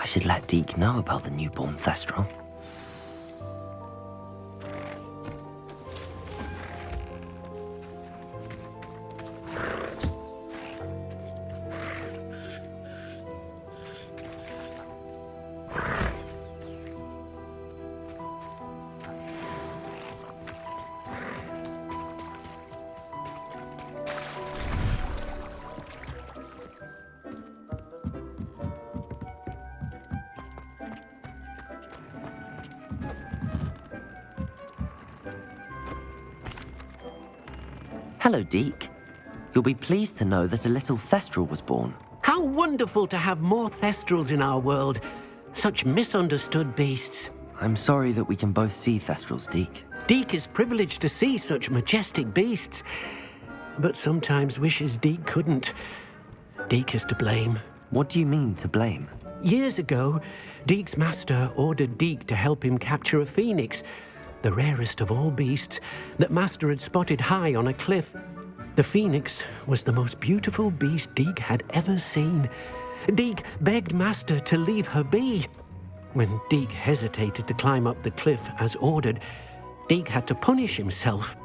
should let Deke know about the newborn Thestral. Hello, Deke. You'll be pleased to know that a little Thestral was born. How wonderful to have more Thestrals in our world. Such misunderstood beasts. I'm sorry that we can both see Thestrals, Deke. Deke is privileged to see such majestic beasts, but sometimes wishes Deke couldn't. Deke is to blame. What do you mean, to blame? Years ago, Deke's master ordered Deke to help him capture a phoenix, the rarest of all beasts, that Master had spotted high on a cliff. The phoenix was the most beautiful beast Deke had ever seen. Deke begged Master to leave her be. When Deke hesitated to climb up the cliff as ordered, Deke had to punish himself.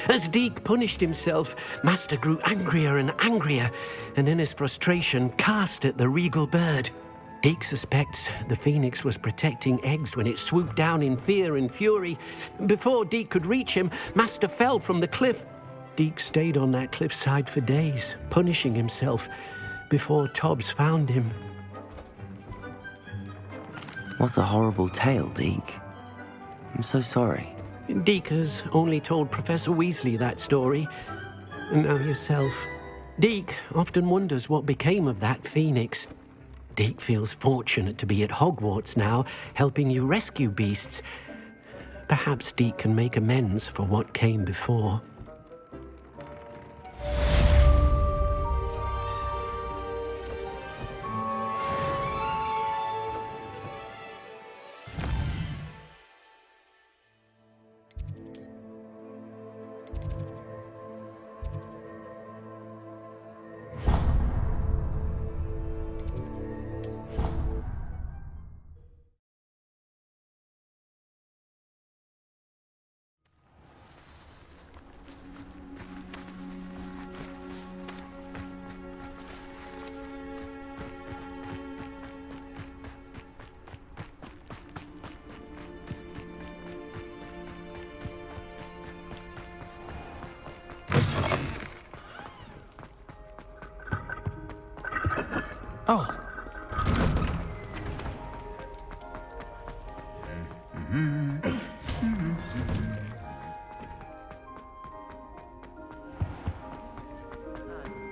As Deke punished himself, Master grew angrier and angrier, and in his frustration cast at the regal bird. Deke suspects the phoenix was protecting eggs when it swooped down in fear and fury. Before Deke could reach him, Master fell from the cliff. Deke stayed on that cliffside for days, punishing himself, before Tobbs found him. What a horrible tale, Deke. I'm so sorry. Deke has only told Professor Weasley that story, and now yourself. Deke often wonders what became of that phoenix. Deke feels fortunate to be at Hogwarts now, helping you rescue beasts. Perhaps Deke can make amends for what came before. Oh.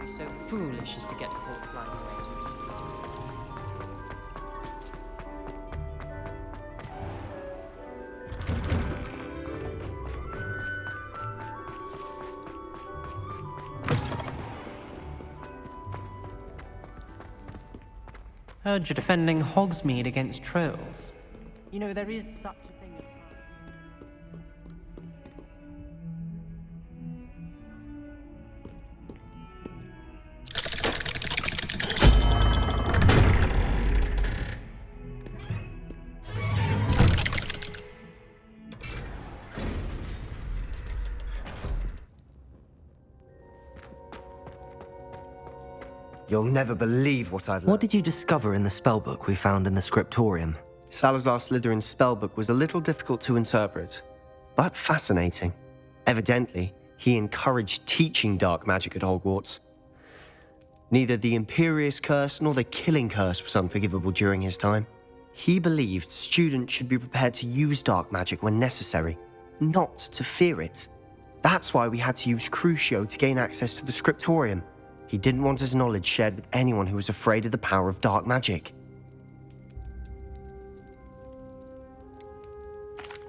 Be so foolish as to get caught flying away. Heard you're defending Hogsmeade against trolls. You know, there is such a thing as... You'll never believe what I've learned. What did you discover in the spellbook we found in the scriptorium? Salazar Slytherin's spellbook was a little difficult to interpret, but fascinating. Evidently, he encouraged teaching dark magic at Hogwarts. Neither the Imperious Curse nor the Killing Curse was unforgivable during his time. He believed students should be prepared to use dark magic when necessary, not to fear it. That's why we had to use Crucio to gain access to the scriptorium. He didn't want his knowledge shared with anyone who was afraid of the power of dark magic.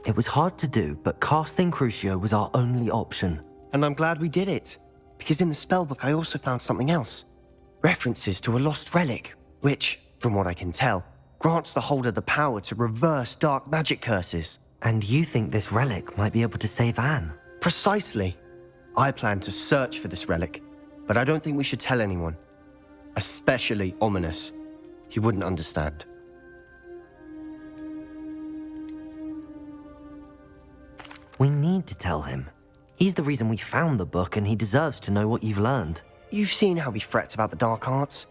It was hard to do, but casting Crucio was our only option. And I'm glad we did it, because in the spellbook I also found something else. References to a lost relic, which, from what I can tell, grants the holder the power to reverse dark magic curses. And you think this relic might be able to save Anne? Precisely. I plan to search for this relic, but I don't think we should tell anyone. Especially Ominous. He wouldn't understand. We need to tell him. He's the reason we found the book, and he deserves to know what you've learned. You've seen how he frets about the dark arts.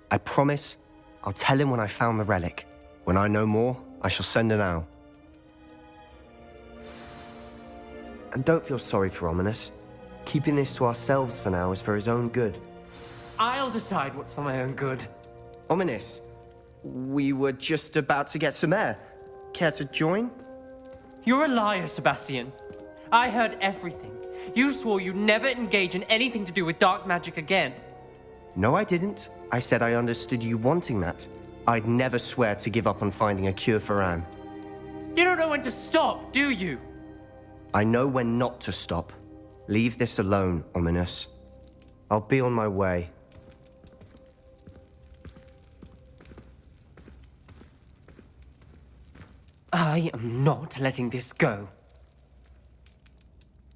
I promise I'll tell him when I found the relic. When I know more, I shall send an owl. And don't feel sorry for Ominous. Keeping this to ourselves for now is for his own good. I'll decide what's for my own good. Ominous, we were just about to get some air. Care to join? You're a liar, Sebastian. I heard everything. You swore you'd never engage in anything to do with dark magic again. No, I didn't. I said I understood you wanting that. I'd never swear to give up on finding a cure for Anne. You don't know when to stop, do you? I know when not to stop. Leave this alone, Ominous. I'll be on my way. I am not letting this go.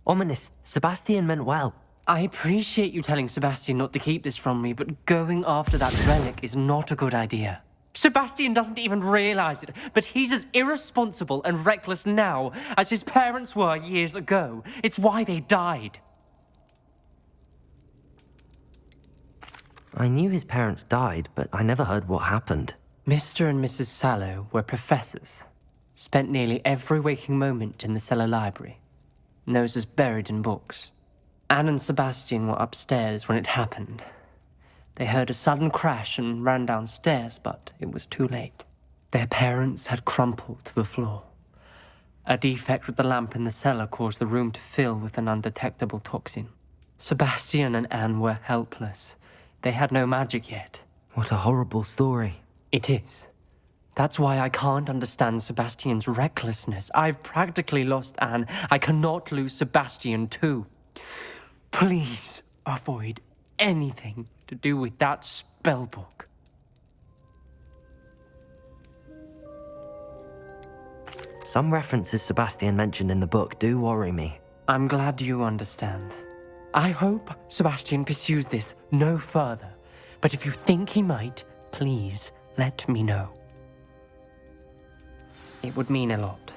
Ominous, Sebastian meant well. I appreciate you telling Sebastian not to keep this from me, but going after that relic is not a good idea. Sebastian doesn't even realize it, but he's as irresponsible and reckless now as his parents were years ago. It's why they died. I knew his parents died, but I never heard what happened. Mr. and Mrs. Sallow were professors. Spent nearly every waking moment in the cellar library. Noses buried in books. Anne and Sebastian were upstairs when it happened. They heard a sudden crash and ran downstairs, but it was too late. Their parents had crumpled to the floor. A defect with the lamp in the cellar caused the room to fill with an undetectable toxin. Sebastian and Anne were helpless. They had no magic yet. What a horrible story. It is. That's why I can't understand Sebastian's recklessness. I've practically lost Anne. I cannot lose Sebastian too. Please avoid anything to do with that spellbook. Some references Sebastian mentioned in the book do worry me. I'm glad you understand. I hope Sebastian pursues this no further. But if you think he might, please let me know. It would mean a lot.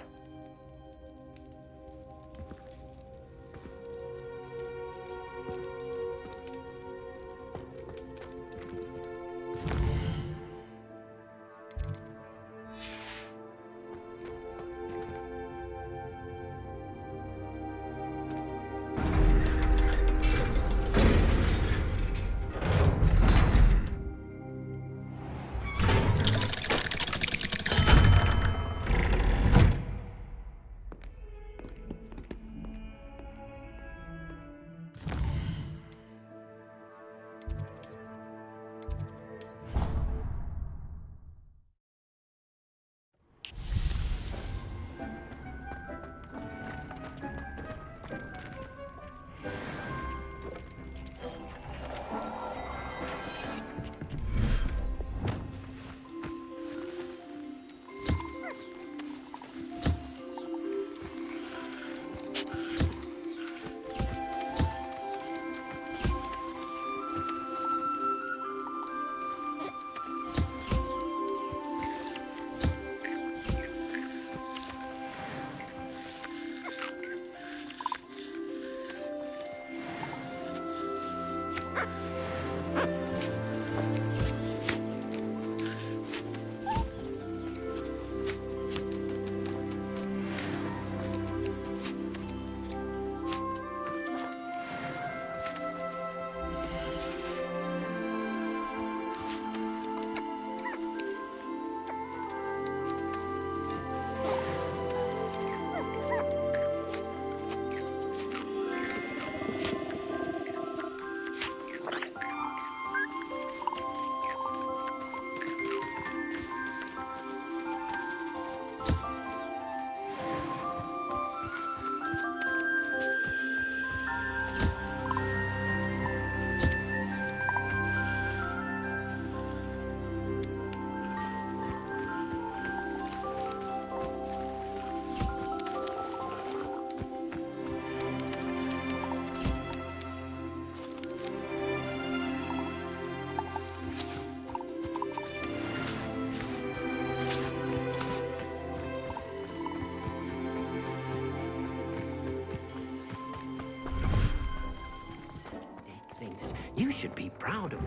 You should be proud of...